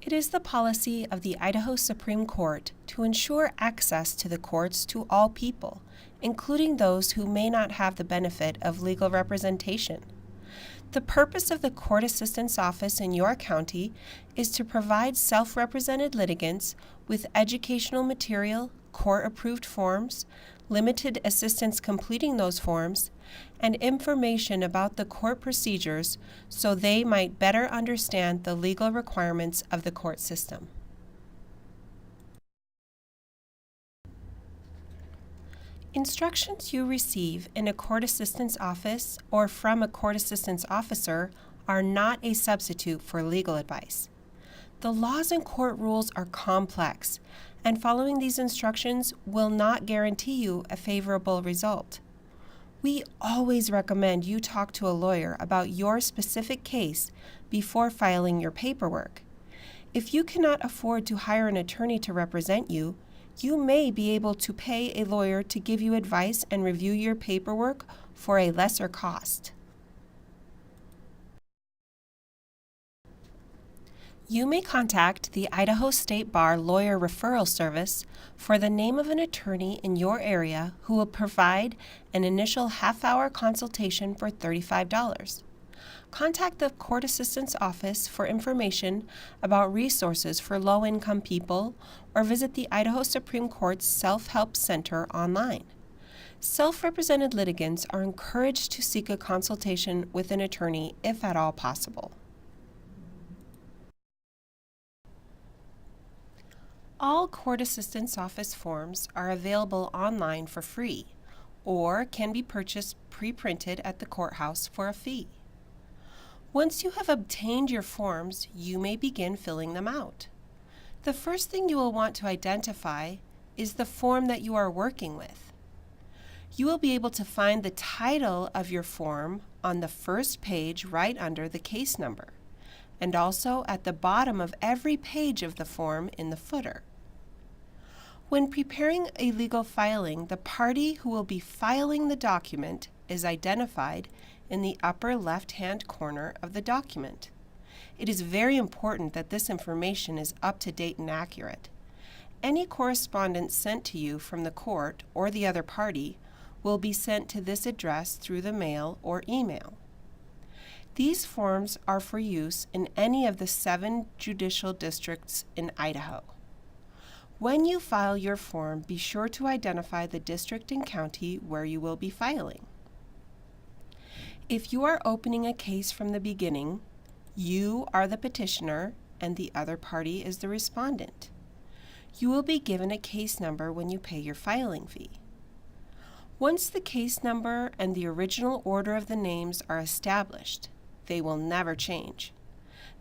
It is the policy of the Idaho Supreme Court to ensure access to the courts to all people, including those who may not have the benefit of legal representation. The purpose of the Court Assistance Office in your county is to provide self-represented litigants with educational material, court-approved forms, limited assistance completing those forms, and information about the court procedures so they might better understand the legal requirements of the court system. Instructions you receive in a court assistance office or from a court assistance officer are not a substitute for legal advice. The laws and court rules are complex, and following these instructions will not guarantee you a favorable result. We always recommend you talk to a lawyer about your specific case before filing your paperwork. If you cannot afford to hire an attorney to represent you, you may be able to pay a lawyer to give you advice and review your paperwork for a lesser cost. You may contact the Idaho State Bar Lawyer Referral Service for the name of an attorney in your area who will provide an initial half-hour consultation for $35. Contact the Court Assistance Office for information about resources for low-income people or visit the Idaho Supreme Court's Self-Help Center online. Self-represented litigants are encouraged to seek a consultation with an attorney if at all possible. All Court Assistance Office forms are available online for free or can be purchased pre-printed at the courthouse for a fee. Once you have obtained your forms, you may begin filling them out. The first thing you will want to identify is the form that you are working with. You will be able to find the title of your form on the first page right under the case number, and also at the bottom of every page of the form in the footer. When preparing a legal filing, the party who will be filing the document is identified in the upper left-hand corner of the document. It is very important that this information is up to date and accurate. Any correspondence sent to you from the court or the other party will be sent to this address through the mail or email. These forms are for use in any of the 7 judicial districts in Idaho. When you file your form, be sure to identify the district and county where you will be filing. If you are opening a case from the beginning, you are the petitioner and the other party is the respondent. You will be given a case number when you pay your filing fee. Once the case number and the original order of the names are established, they will never change.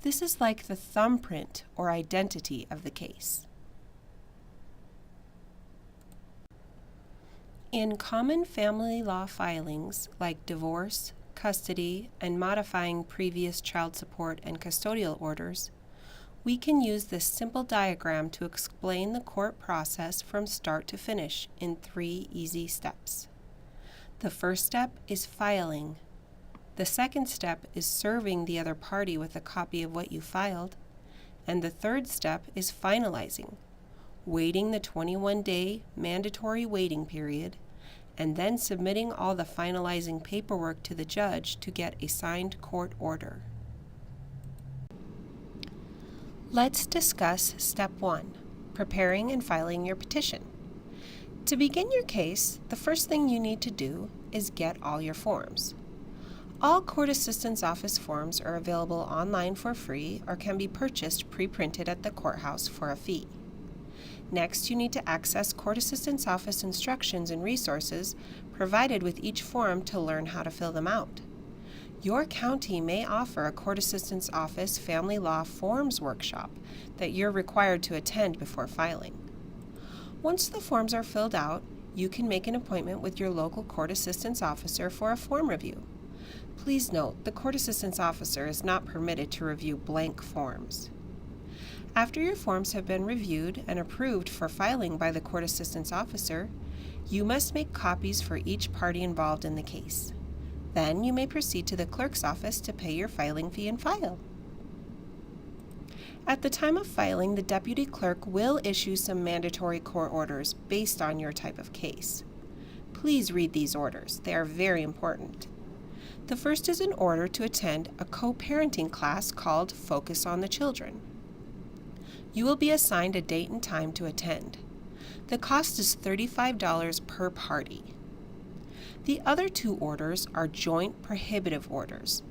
This is like the thumbprint or identity of the case. In common family law filings like divorce, custody, and modifying previous child support and custodial orders, we can use this simple diagram to explain the court process from start to finish in 3 easy steps. The first step is filing. The second step is serving the other party with a copy of what you filed. And the third step is finalizing, waiting the 21-day mandatory waiting period, and then submitting all the finalizing paperwork to the judge to get a signed court order. Let's discuss step 1, preparing and filing your petition. To begin your case, the first thing you need to do is get all your forms. All Court Assistance Office forms are available online for free or can be purchased pre-printed at the courthouse for a fee. Next, you need to access Court Assistance Office instructions and resources provided with each form to learn how to fill them out. Your county may offer a Court Assistance Office Family Law Forms workshop that you're required to attend before filing. Once the forms are filled out, you can make an appointment with your local Court Assistance Officer for a form review. Please note, the Court Assistance Officer is not permitted to review blank forms. After your forms have been reviewed and approved for filing by the Court Assistance Officer, you must make copies for each party involved in the case. Then you may proceed to the clerk's office to pay your filing fee and file. At the time of filing, the deputy clerk will issue some mandatory court orders based on your type of case. Please read these orders. They are very important. The first is an order to attend a co-parenting class called Focus on the Children. You will be assigned a date and time to attend. The cost is $35 per party. The other two orders are joint prohibitive orders.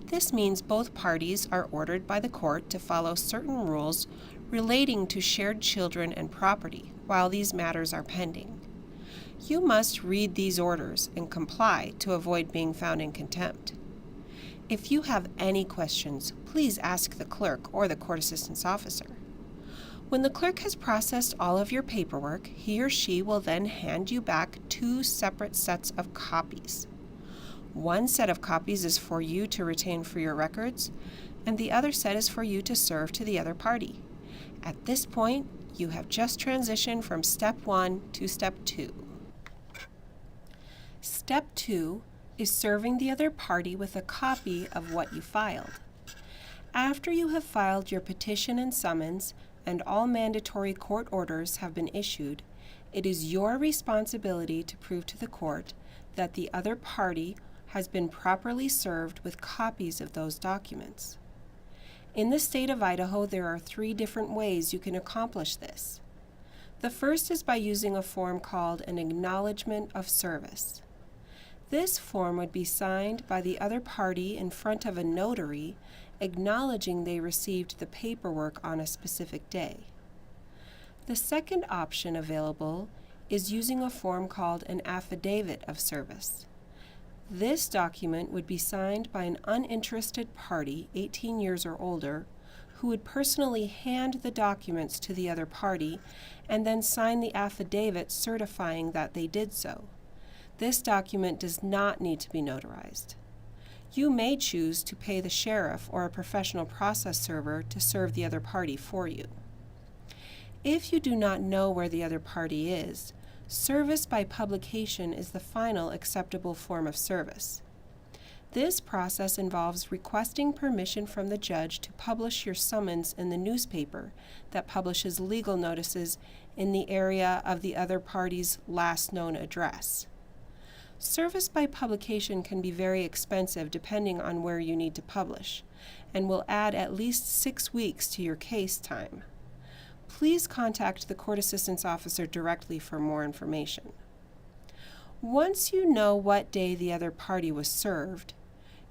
This means both parties are ordered by the court to follow certain rules relating to shared children and property while these matters are pending. You must read these orders and comply to avoid being found in contempt. If you have any questions, please ask the clerk or the court assistance officer. When the clerk has processed all of your paperwork, he or she will then hand you back two separate sets of copies. One set of copies is for you to retain for your records, and the other set is for you to serve to the other party. At this point, you have just transitioned from Step 1 to Step 2. Step 2 is serving the other party with a copy of what you filed. After you have filed your petition and summons, and all mandatory court orders have been issued, it is your responsibility to prove to the court that the other party has been properly served with copies of those documents. In the state of Idaho, there are 3 different ways you can accomplish this. The first is by using a form called an acknowledgement of service. This form would be signed by the other party in front of a notary, acknowledging they received the paperwork on a specific day. The second option available is using a form called an affidavit of service. This document would be signed by an uninterested party, 18 years or older, who would personally hand the documents to the other party and then sign the affidavit certifying that they did so. This document does not need to be notarized. You may choose to pay the sheriff or a professional process server to serve the other party for you. If you do not know where the other party is, service by publication is the final acceptable form of service. This process involves requesting permission from the judge to publish your summons in the newspaper that publishes legal notices in the area of the other party's last known address. Service by publication can be very expensive depending on where you need to publish, and will add at least 6 weeks to your case time. Please contact the court assistance officer directly for more information. Once you know what day the other party was served,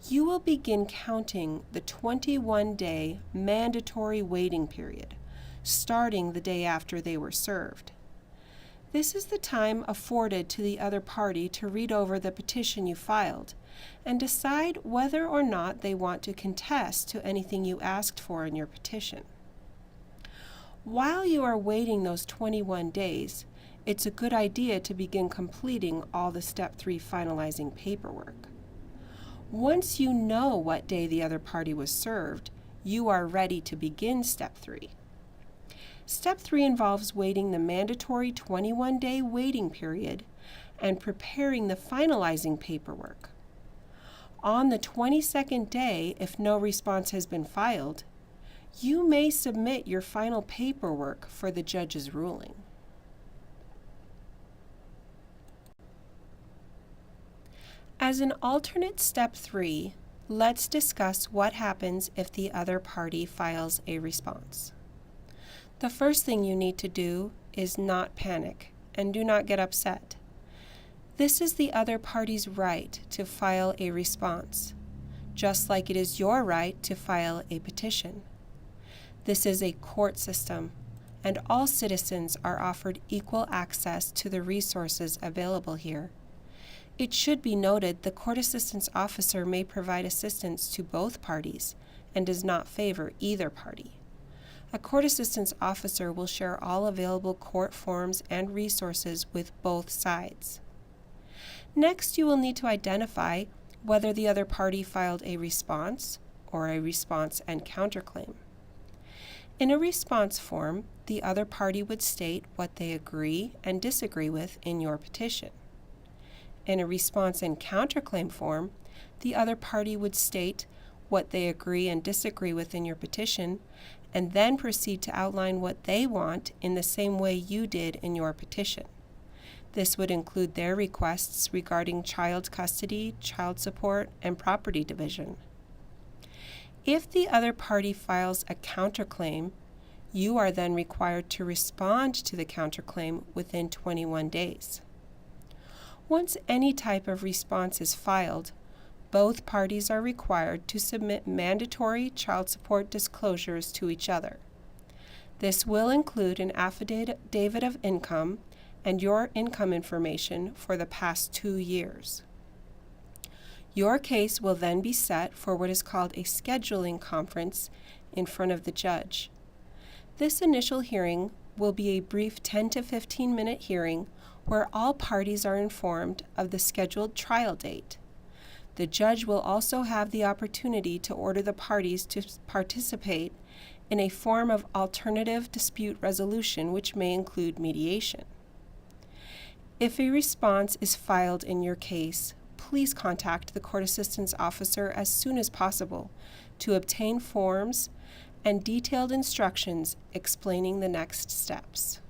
you will begin counting the 21-day mandatory waiting period, starting the day after they were served. This is the time afforded to the other party to read over the petition you filed and decide whether or not they want to contest to anything you asked for in your petition. While you are waiting those 21 days, it's a good idea to begin completing all the Step 3 finalizing paperwork. Once you know what day the other party was served, you are ready to begin Step 3. Step 3 involves waiting the mandatory 21-day waiting period and preparing the finalizing paperwork. On the 22nd day, if no response has been filed, you may submit your final paperwork for the judge's ruling. As an alternate Step 3, let's discuss what happens if the other party files a response. The first thing you need to do is not panic and do not get upset. This is the other party's right to file a response, just like it is your right to file a petition. This is a court system, and all citizens are offered equal access to the resources available here. It should be noted the court assistance officer may provide assistance to both parties and does not favor either party. A court assistance officer will share all available court forms and resources with both sides. Next, you will need to identify whether the other party filed a response or a response and counterclaim. In a response form, the other party would state what they agree and disagree with in your petition. In a response and counterclaim form, the other party would state what they agree and disagree with in your petition and then proceed to outline what they want in the same way you did in your petition. This would include their requests regarding child custody, child support, and property division. If the other party files a counterclaim, you are then required to respond to the counterclaim within 21 days. Once any type of response is filed, both parties are required to submit mandatory child support disclosures to each other. This will include an affidavit of income and your income information for the past 2 years. Your case will then be set for what is called a scheduling conference in front of the judge. This initial hearing will be a brief 10 to 15 minute hearing where all parties are informed of the scheduled trial date. The judge will also have the opportunity to order the parties to participate in a form of alternative dispute resolution, which may include mediation. If a response is filed in your case, please contact the court assistance officer as soon as possible to obtain forms and detailed instructions explaining the next steps.